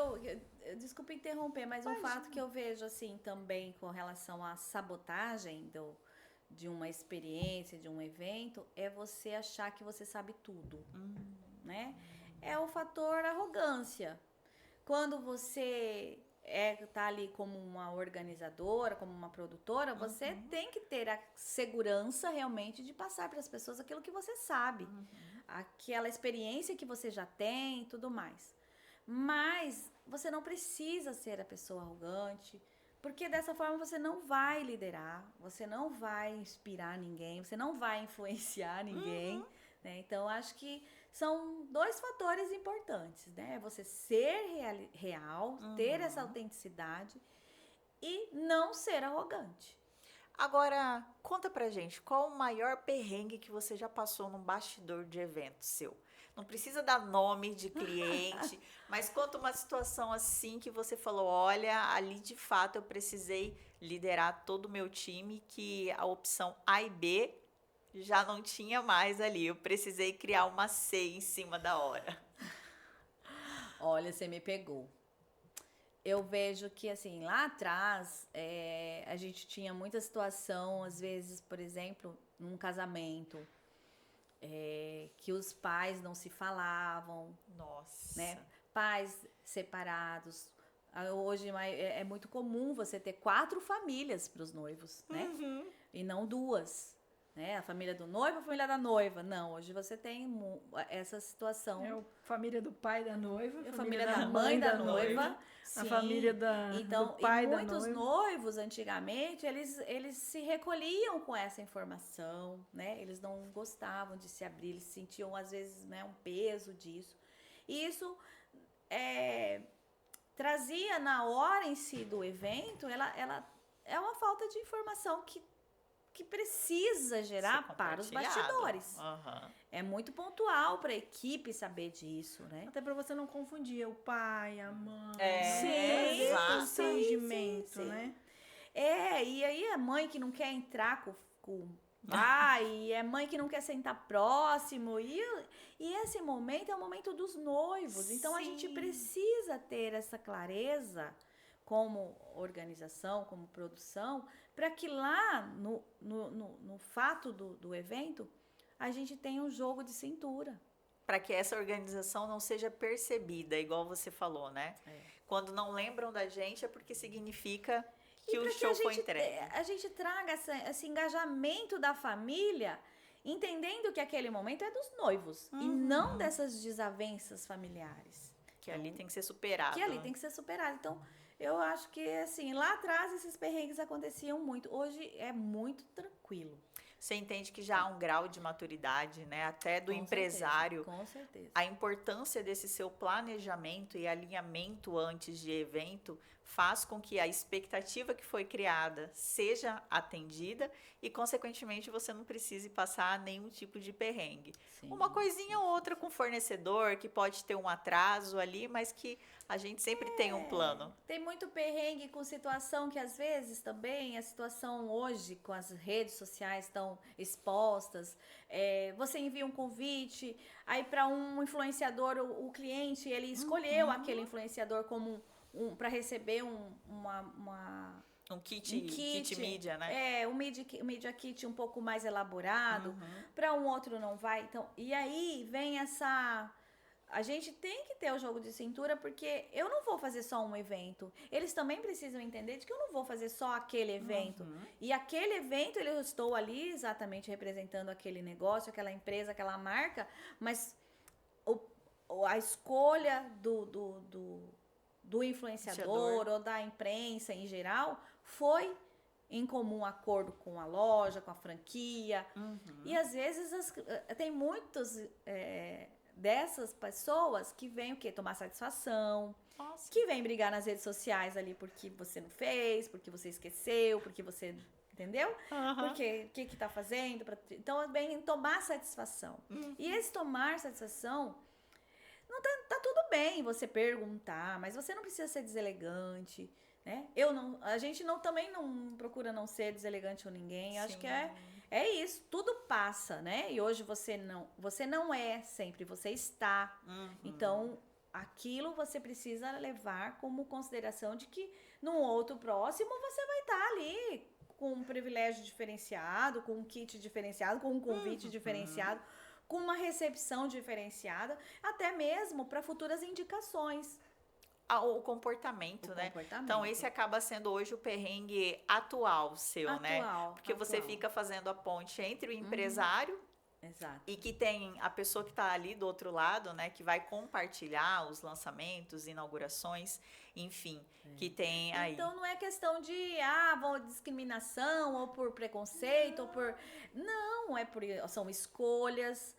desculpa interromper, mas um fato que eu vejo assim também com relação à sabotagem de uma experiência, de um evento, é você achar que você sabe tudo, né? É o fator arrogância. Quando você tá ali como uma organizadora, como uma produtora, você tem que ter a segurança realmente de passar para as pessoas aquilo que você sabe, aquela experiência que você já tem e tudo mais. Mas você não precisa ser a pessoa arrogante, porque dessa forma você não vai liderar, você não vai inspirar ninguém, você não vai influenciar ninguém, né? Então, acho que são dois fatores importantes, né? Você ser real, ter essa autenticidade e não ser arrogante. Agora, conta pra gente, qual o maior perrengue que você já passou num bastidor de evento seu? Não precisa dar nome de cliente, mas conta uma situação assim que você falou, olha, ali de fato eu precisei liderar todo o meu time, que a opção A e B já não tinha mais ali, eu precisei criar uma C em cima da hora. Olha, você me pegou. Eu vejo que, assim, lá atrás, a gente tinha muita situação, às vezes, por exemplo, num casamento, que os pais não se falavam, Nossa. né? Pais separados. Hoje é muito comum você ter 4 famílias para os noivos, né? E não 2. Né? A família do noivo, a família da noiva. Não, hoje você tem essa situação. É a família do pai da noiva, A família da mãe da noiva. Sim. A família do pai da noiva. Muitos noivos, antigamente, eles se recolhiam com essa informação, né? Eles não gostavam de se abrir, eles sentiam, às vezes, né, um peso disso. E isso trazia, na hora em si do evento, ela é uma falta de informação que precisa gerar para os bastidores. É muito pontual para a equipe saber disso, né? Até para você não confundir o pai, a mãe. Sim, né? E aí a mãe que não quer entrar com o pai, e é mãe que não quer sentar próximo, e esse momento é o momento dos noivos. Então, a gente precisa ter essa clareza como organização, como produção, para que lá no fato do evento a gente tenha um jogo de cintura. Para que essa organização não seja percebida, igual você falou, né? Quando não lembram da gente é porque significa que o show foi entregue. A gente traga esse engajamento da família, entendendo que aquele momento é dos noivos e não dessas desavenças familiares. Que ali tem que ser superado. Então, eu acho que, assim, lá atrás esses perrengues aconteciam muito. Hoje é muito tranquilo. você entende que já há um grau de maturidade, né? Até do Com empresário. certeza, com certeza. A importância desse seu planejamento e alinhamento antes de evento faz com que a expectativa que foi criada seja atendida e, consequentemente, você não precise passar nenhum tipo de perrengue. Sim, Uma coisinha ou outra com fornecedor, que pode ter um atraso ali, mas que a gente sempre tem um plano. Tem muito perrengue com situação que às vezes também a situação hoje com as redes sociais estão expostas. Você envia um convite, aí para um influenciador, o cliente ele escolheu aquele influenciador como para receber Um kit mídia, né? um media kit um pouco mais elaborado, para um outro não vai. Então, e aí vem essa. A gente tem que ter o jogo de cintura, porque eu não vou fazer só um evento. Eles também precisam entender de que eu não vou fazer só aquele evento. E aquele evento, eu estou ali exatamente representando aquele negócio, aquela empresa, aquela marca, mas a escolha do influenciador ou da imprensa em geral foi em comum acordo com a loja, com a franquia. E às vezes tem muitos dessas pessoas que vêm o quê? Tomar satisfação, Nossa. que vêm brigar nas redes sociais ali porque você não fez, porque você esqueceu, porque você... Entendeu? Porque o que tá fazendo? Então, vem tomar satisfação. E esse tomar satisfação... Não tá tudo bem você perguntar, mas você não precisa ser deselegante, né? A gente também não procura não ser deselegante com ninguém. Eu acho que é isso, tudo passa, né? E hoje você não é sempre, você está. Então, aquilo você precisa levar como consideração de que num outro próximo você vai estar ali com um privilégio diferenciado, com um kit diferenciado, com um convite diferenciado, com uma recepção diferenciada, até mesmo para futuras indicações. O comportamento, né? Então, esse acaba sendo hoje o perrengue atual seu, né? Porque você fica fazendo a ponte entre o empresário e que tem a pessoa que está ali do outro lado, né? Que vai compartilhar os lançamentos, inaugurações, enfim, que tem aí. Então, não é questão de discriminação ou por preconceito ou por... Não, são escolhas.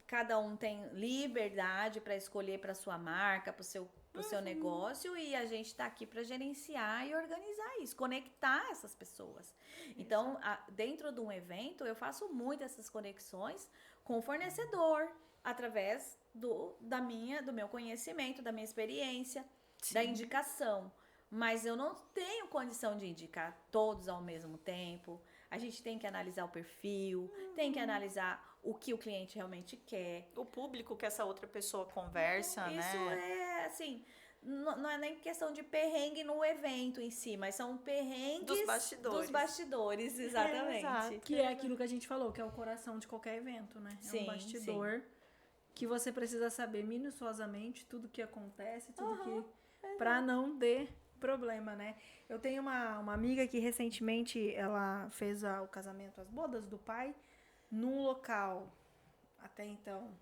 Cada um tem liberdade para escolher para sua marca, para o seu negócio, e a gente está aqui para gerenciar e organizar isso, conectar essas pessoas. Então, dentro de um evento, eu faço muito essas conexões com o fornecedor, através do meu conhecimento, da minha experiência, da indicação. Mas eu não tenho condição de indicar todos ao mesmo tempo. A gente tem que analisar o perfil, tem que analisar o que o cliente realmente quer. O público que essa outra pessoa conversa, né? Isso é, assim, não é nem questão de perrengue no evento em si, mas são perrengues dos bastidores, exatamente. Exato. Que é aquilo que a gente falou, que é o coração de qualquer evento, né? É um bastidor que você precisa saber minuciosamente tudo que acontece, tudo que... Pra não ter problema, né? Eu tenho uma amiga que recentemente ela fez o casamento, as bodas do pai, num local até então,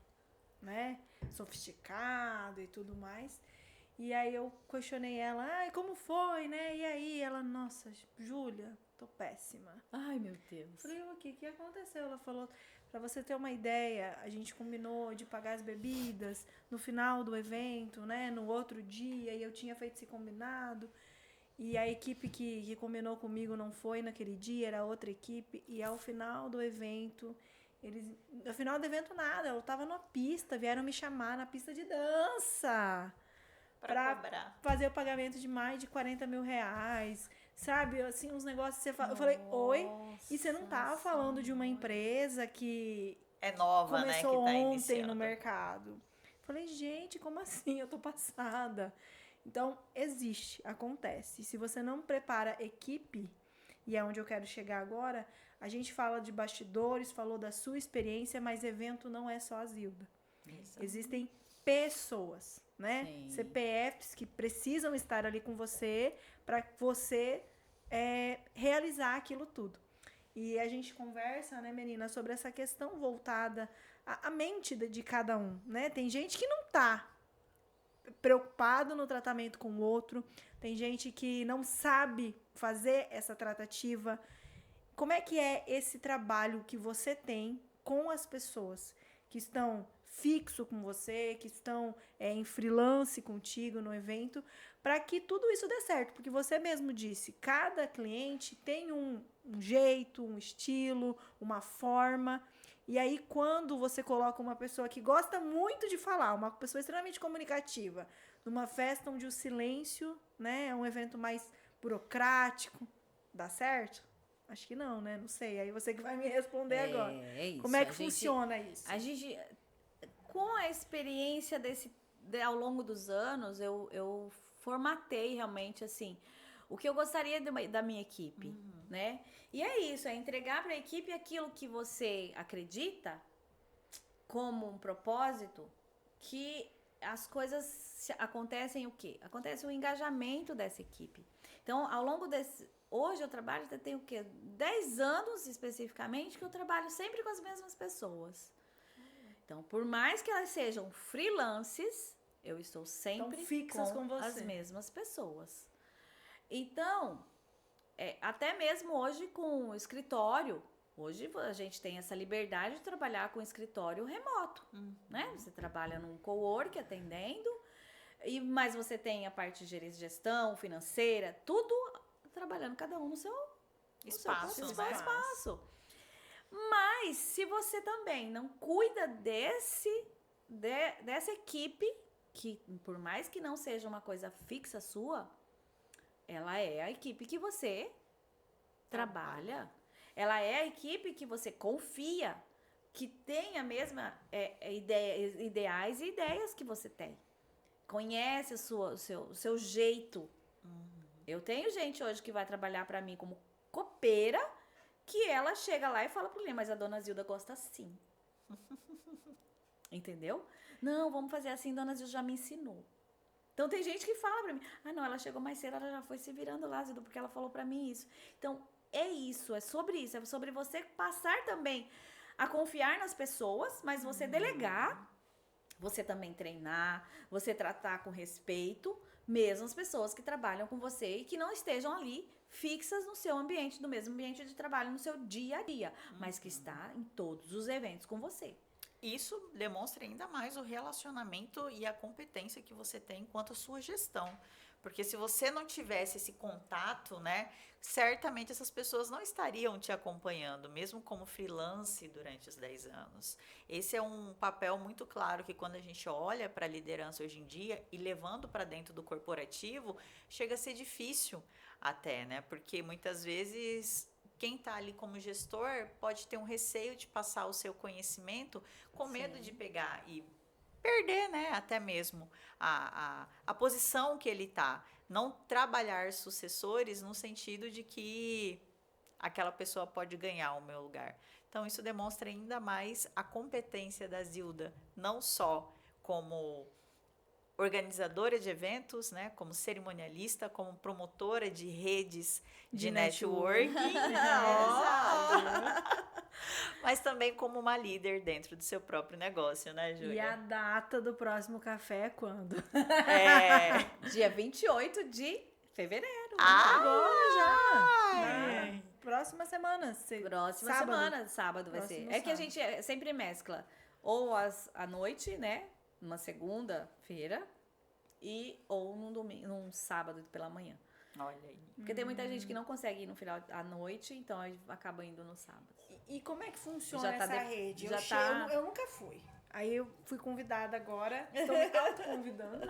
né, sofisticado e tudo mais. E aí eu questionei ela, como foi, né? E aí ela, nossa, Júlia, tô péssima. Ai, meu Deus. Falei, o que aconteceu? Ela falou, pra você ter uma ideia, a gente combinou de pagar as bebidas no final do evento, né, no outro dia, e eu tinha feito esse combinado. E a equipe que combinou comigo não foi naquele dia, era outra equipe. E ao final do evento, ao final do evento nada, eu tava numa pista, vieram me chamar na pista de dança. Pra cobrar. Fazer o pagamento de mais de 40 mil reais. Sabe, assim, uns negócios que você fala. Eu falei, oi? E você não tava falando de uma empresa que... É nova, né? Que começou tá ontem iniciando no mercado. Eu falei, gente, como assim? Eu tô passada. Então, acontece. E se você não prepara equipe, e é onde eu quero chegar agora, a gente fala de bastidores, falou da sua experiência, mas evento não é só a Zilda. Exato. Existem pessoas, né? Sim. CPFs que precisam estar ali com você para você realizar aquilo tudo. E a gente conversa, né, menina, sobre essa questão voltada à mente de cada um, né? Tem gente que não tá preocupado no tratamento com o outro, tem gente que não sabe fazer essa tratativa como é que é esse trabalho que você tem com as pessoas que estão fixo com você, que estão em freelance contigo no evento, para que tudo isso dê certo? Porque você mesmo disse, cada cliente tem um jeito, um estilo, uma forma. E aí, quando você coloca uma pessoa que gosta muito de falar, uma pessoa extremamente comunicativa, numa festa onde o silêncio, né, é um evento mais burocrático, dá certo? Acho que não, né? Não sei. Aí você que vai me responder agora. É isso. Como é que funciona isso? A gente, com a experiência ao longo dos anos, eu formatei realmente, assim, o que eu gostaria da minha equipe, né? E é isso, é entregar para a equipe aquilo que você acredita como um propósito, que as coisas acontecem o quê? Acontece o engajamento dessa equipe. Então, ao longo desse... Hoje eu trabalho, eu tenho o quê? 10 anos especificamente que eu trabalho sempre com as mesmas pessoas. Então, por mais que elas sejam freelances, eu estou sempre fixas com você. As mesmas pessoas. Então, até mesmo hoje com o escritório, hoje a gente tem essa liberdade de trabalhar com escritório remoto, né? Você trabalha num cowork atendendo, mas você tem a parte de gestão, financeira, tudo trabalhando cada um no seu espaço. Espaço. Mas se você também não cuida dessa equipe, que por mais que não seja uma coisa fixa sua, ela é a equipe que você trabalha. Ela é a equipe que você confia, que tem a mesma ideais e ideias que você tem. Conhece o seu jeito. Eu tenho gente hoje que vai trabalhar para mim como copeira, que ela chega lá e fala pro Lima, mas a dona Zilda gosta assim. Entendeu? Não, vamos fazer assim, dona Zilda já me ensinou. Então tem gente que fala pra mim, não, ela chegou mais cedo, ela já foi se virando lá, Zilda, porque ela falou pra mim isso. Então é isso, é sobre você passar também a confiar nas pessoas, mas você delegar, você também treinar, você tratar com respeito, mesmo as pessoas que trabalham com você e que não estejam ali fixas no seu ambiente, no mesmo ambiente de trabalho, no seu dia a dia, mas que está em todos os eventos com você. Isso demonstra ainda mais o relacionamento e a competência que você tem enquanto a sua gestão. Porque se você não tivesse esse contato, né, certamente essas pessoas não estariam te acompanhando, mesmo como freelance durante os 10 anos. Esse é um papel muito claro que quando a gente olha para a liderança hoje em dia e levando para dentro do corporativo, chega a ser difícil até, né? Porque muitas vezes quem está ali como gestor pode ter um receio de passar o seu conhecimento com medo de pegar e perder, né, até mesmo a posição que ele está. Não trabalhar sucessores no sentido de que aquela pessoa pode ganhar o meu lugar. Então, isso demonstra ainda mais a competência da Zilda, não só como organizadora de eventos, né, como cerimonialista, como promotora de redes de networking. Mas também como uma líder dentro do seu próprio negócio, né, Júlia? E a data do próximo café é quando? Dia 28 de fevereiro. Agora já! Próxima semana. Próxima semana, sábado vai ser. É que a gente sempre mescla ou à noite, né, numa segunda-feira, ou num domingo, num sábado pela manhã. Olha aí. Porque tem muita gente que não consegue ir no final à noite, então acaba indo no sábado. E como é que funciona essa rede? Eu eu nunca fui. Aí eu fui convidada agora, estou me autoconvidando.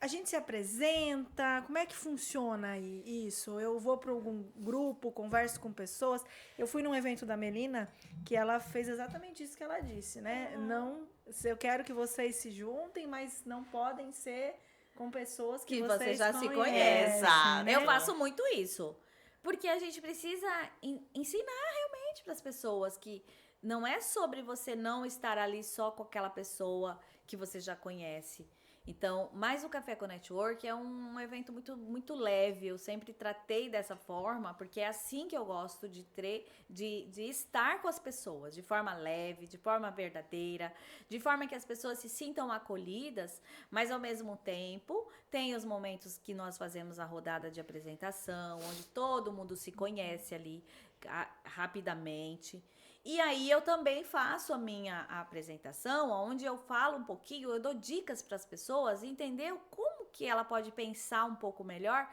A gente se apresenta, como é que funciona aí isso? Eu vou para algum grupo, converso com pessoas. Eu fui num evento da Melina que ela fez exatamente isso que ela disse, né? Não, eu quero que vocês se juntem, mas não podem ser com pessoas que vocês já se conhecem. Né? Eu faço muito isso. Porque a gente precisa ensinar realmente para as pessoas que não é sobre você não estar ali só com aquela pessoa que você já conhece. Então, mas o Café com Network é um evento muito, muito leve. Eu sempre tratei dessa forma, porque é assim que eu gosto de estar com as pessoas, de forma leve, de forma verdadeira, de forma que as pessoas se sintam acolhidas, mas ao mesmo tempo tem os momentos que nós fazemos a rodada de apresentação, onde todo mundo se conhece ali rapidamente. E aí eu também faço a minha apresentação, onde eu falo um pouquinho, eu dou dicas para as pessoas entender como que ela pode pensar um pouco melhor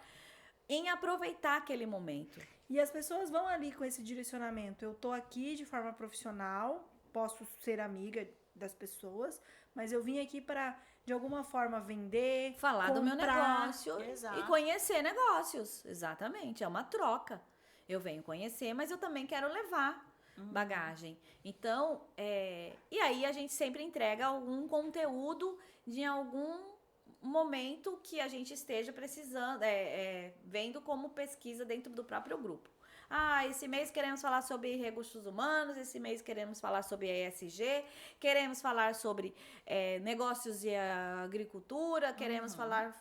em aproveitar aquele momento. E as pessoas vão ali com esse direcionamento. Eu tô aqui de forma profissional, posso ser amiga das pessoas, mas eu vim aqui para, de alguma forma, vender, falar comprar. do meu negócio Exato. e conhecer negócios. Exatamente, é uma troca. Eu venho conhecer, mas eu também quero levar bagagem. Então, e aí a gente sempre entrega algum conteúdo de algum momento que a gente esteja precisando, vendo como pesquisa dentro do próprio grupo. Esse mês queremos falar sobre recursos humanos, esse mês queremos falar sobre ESG, queremos falar sobre negócios e agricultura, queremos falar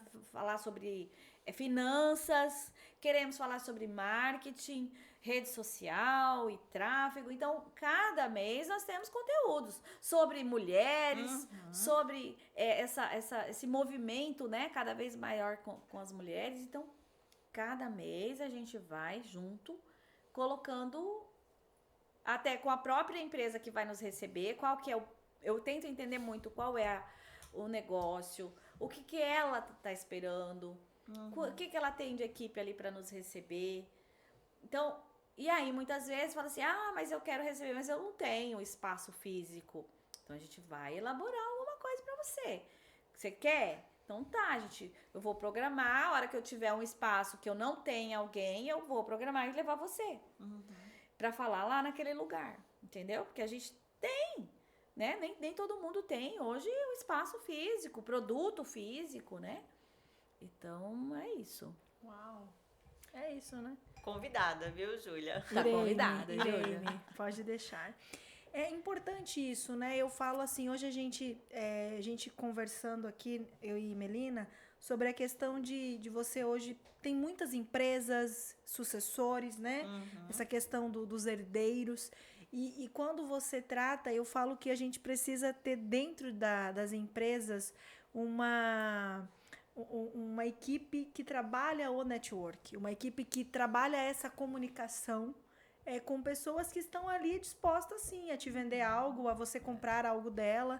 sobre finanças, queremos falar sobre marketing, rede social e tráfego. Então, cada mês nós temos conteúdos sobre mulheres, sobre esse movimento, né, cada vez maior com as mulheres. Então, cada mês a gente vai junto colocando, até com a própria empresa que vai nos receber, qual que é eu tento entender muito qual é o negócio, o que ela está esperando, o que ela tem de equipe ali para nos receber. Então, e aí muitas vezes fala assim, mas eu quero receber, mas eu não tenho espaço físico. Então a gente vai elaborar alguma coisa para você. Você quer? Então tá, eu vou programar, a hora que eu tiver um espaço que eu não tenha alguém, eu vou programar e levar você para falar lá naquele lugar, entendeu? Porque a gente tem, né? Nem todo mundo tem hoje o espaço físico, produto físico, né? Então é isso. Uau! É isso, né? Convidada, viu, Júlia? Tá convidada, Irene, Júlia. pode deixar. É importante isso, né? Eu falo assim, hoje a gente conversando aqui, eu e Melina, sobre a questão de você hoje tem muitas empresas, sucessores, né? Essa questão dos herdeiros. E quando você trata, eu falo que a gente precisa ter dentro das empresas uma equipe que trabalha o network, uma equipe que trabalha essa comunicação com pessoas que estão ali dispostas, sim, a te vender algo, a você comprar algo dela.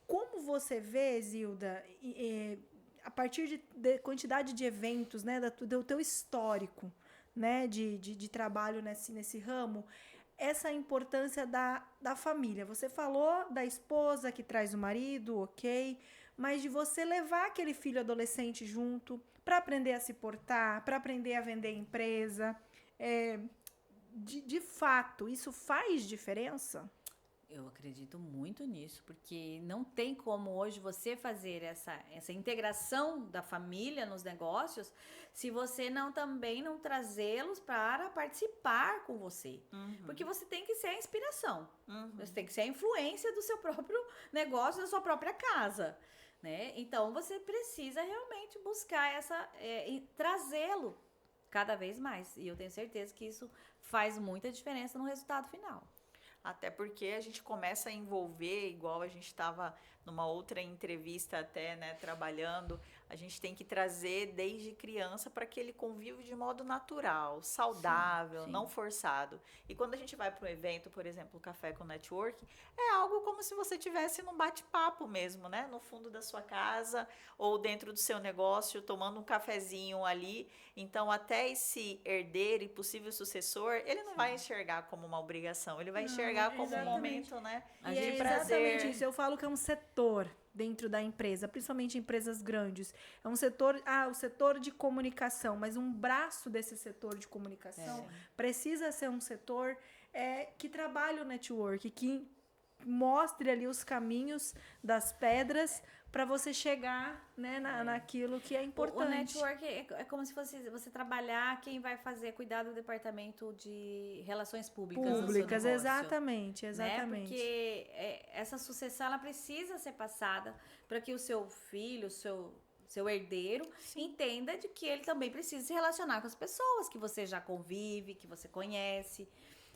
Como você vê, Zilda, a partir de quantidade de eventos, né, do teu histórico, né, de trabalho nesse ramo, essa importância da família? Você falou da esposa que traz o marido, ok, mas de você levar aquele filho adolescente junto para aprender a se portar, para aprender a vender empresa. De fato, isso faz diferença? Eu acredito muito nisso, porque não tem como hoje você fazer essa integração da família nos negócios se você também não trazê-los para participar com você. Porque você tem que ser a inspiração. Você tem que ser a influência do seu próprio negócio, da sua própria casa, né? Então, você precisa realmente buscar trazê-lo cada vez mais. E eu tenho certeza que isso faz muita diferença no resultado final. Até porque a gente começa a envolver, igual a gente estava numa outra entrevista até, né, trabalhando, a gente tem que trazer desde criança para que ele conviva de modo natural, saudável, sim. não forçado. E quando a gente vai para um evento, por exemplo, o Café com Network, é algo como se você estivesse num bate-papo mesmo, né, no fundo da sua casa ou dentro do seu negócio, tomando um cafezinho ali. Então, até esse herdeiro e possível sucessor, ele não vai enxergar como uma obrigação, ele vai enxergar como um momento, né, de prazer. Exatamente isso. Eu falo que é um setor dentro da empresa, principalmente empresas grandes. É um setor, o setor de comunicação, mas um braço desse setor de comunicação precisa ser um setor que trabalha o network, que mostre ali os caminhos das pedras para você chegar, né, naquilo que é importante. O network é como se fosse você trabalhar quem vai cuidar do departamento de relações públicas do seu negócio, exatamente. Né? Porque essa sucessão ela precisa ser passada para que o seu filho, seu herdeiro, entenda de que ele também precisa se relacionar com as pessoas que você já convive, que você conhece.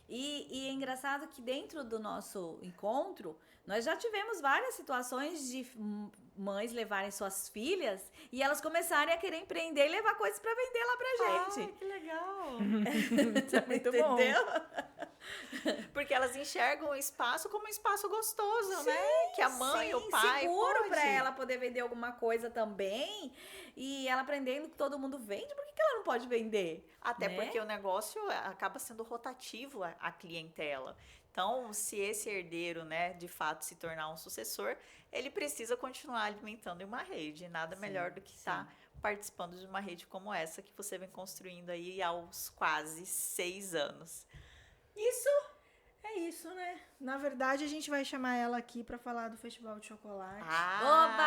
E é engraçado que dentro do nosso encontro, nós já tivemos várias situações de mães levarem suas filhas e elas começarem a querer empreender e levar coisas para vender lá pra gente. Ai, que legal! Muito Entendeu? Porque elas enxergam o espaço como um espaço gostoso, né? Que a mãe, o pai seguro para pode. ela poder vender alguma coisa também. E ela aprendendo que todo mundo vende, por que ela não pode vender? Até né? porque o negócio acaba sendo rotativo a clientela. Então, se esse herdeiro, né, de fato se tornar um sucessor, ele precisa continuar alimentando uma rede. Nada melhor do que estar participando de uma rede como essa que você vem construindo aí aos quase 6 anos. É isso, né? Na verdade, a gente vai chamar ela aqui para falar do Festival de Chocolate. Oba!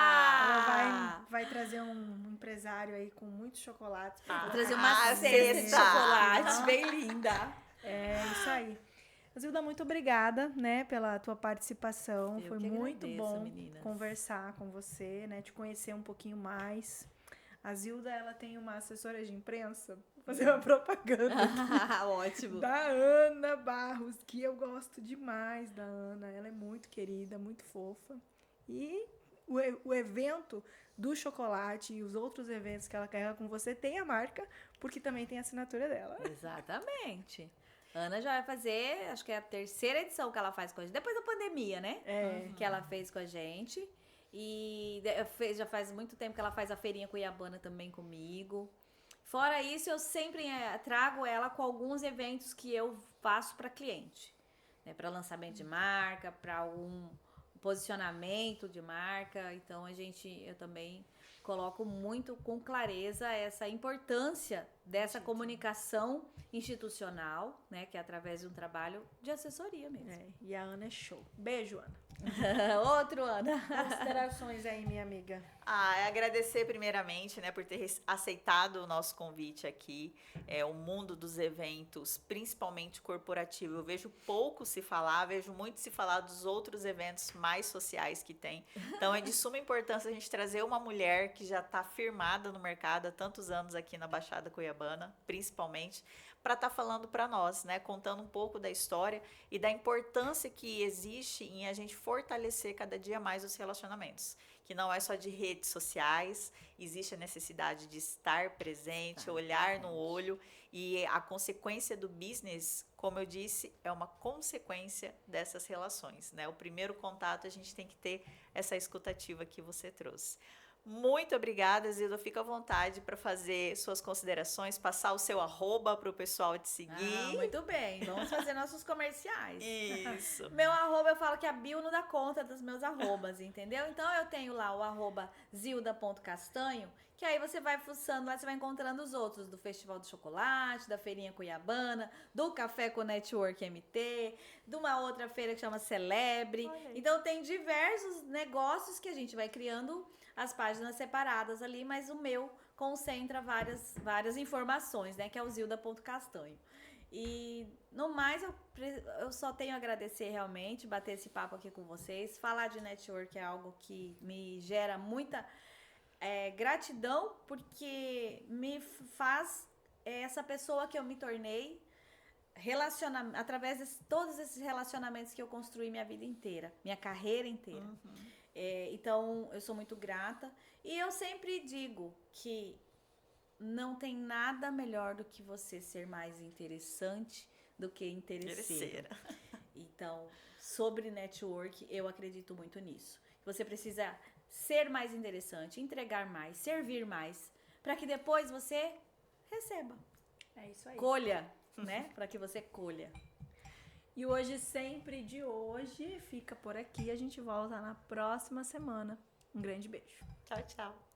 Ela vai trazer um empresário aí com muitos chocolates. Vou trazer uma cesta de chocolate bem linda. É isso aí. Zilda, muito obrigada, né, pela tua participação. Eu Foi que muito agradeço, bom meninas. conversar com você, né, te conhecer um pouquinho mais. A Zilda, ela tem uma assessora de imprensa, vou fazer uma propaganda aqui, Ótimo. da Ana Barros, que eu gosto demais da Ana. Ela é muito querida, muito fofa. E o evento do chocolate e os outros eventos que ela carrega com você tem a marca, porque também tem a assinatura dela. Exatamente. Ana já vai fazer, acho que é a 3ª edição que ela faz com a gente, depois da pandemia, né? Que ela fez com a gente. E já faz muito tempo que ela faz a feirinha Cuiabana também comigo. Fora isso, eu sempre trago ela com alguns eventos que eu faço para cliente, né? Para lançamento de marca, para algum posicionamento de marca. Então, eu também coloco muito com clareza essa importância dessa comunicação institucional, né? Que é através de um trabalho de assessoria mesmo. E a Ana é show. Beijo, Ana. Outro Ana. Considerações aí, minha amiga. Agradecer primeiramente, né, por ter aceitado o nosso convite aqui. O mundo dos eventos, principalmente corporativo, eu vejo pouco se falar, vejo muito se falar dos outros eventos mais sociais que tem. Então, é de suma importância a gente trazer uma mulher que já está firmada no mercado há tantos anos aqui na Baixada Cuiabana, principalmente, para estar falando para nós, né, contando um pouco da história e da importância que existe em a gente fortalecer cada dia mais os relacionamentos, que não é só de redes sociais, existe a necessidade de estar presente, olhar no olho, e a consequência do business, como eu disse, é uma consequência dessas relações, né? O primeiro contato a gente tem que ter essa escutativa que você trouxe. Muito obrigada, Zilda. Fica à vontade para fazer suas considerações, passar o seu @ para o pessoal te seguir. Muito bem, vamos fazer nossos comerciais. Isso. Meu @ eu falo que a bio não dá conta dos meus @, entendeu? Então eu tenho lá o @zilda.castanho, que aí você vai fuçando lá, você vai encontrando os outros do Festival do Chocolate, da Feirinha Cuiabana, do Café com Network MT, de uma outra feira que chama Celebre. Então tem diversos negócios que a gente vai criando as páginas separadas ali, mas o meu concentra várias informações, né? Que é o zilda.castanho. E no mais, eu só tenho a agradecer realmente, bater esse papo aqui com vocês. Falar de network é algo que me gera muita gratidão, porque me faz essa pessoa que eu me tornei através de todos esses relacionamentos que eu construí minha vida inteira, minha carreira inteira. Então, eu sou muito grata. E eu sempre digo que não tem nada melhor do que você ser mais interessante do que interesseira. Então, sobre network, eu acredito muito nisso. Você precisa ser mais interessante, entregar mais, servir mais, para que depois você receba. É isso aí. Colha, né? Para que você colha. E hoje, sempre de hoje, fica por aqui. A gente volta na próxima semana. Um grande beijo. Tchau, tchau.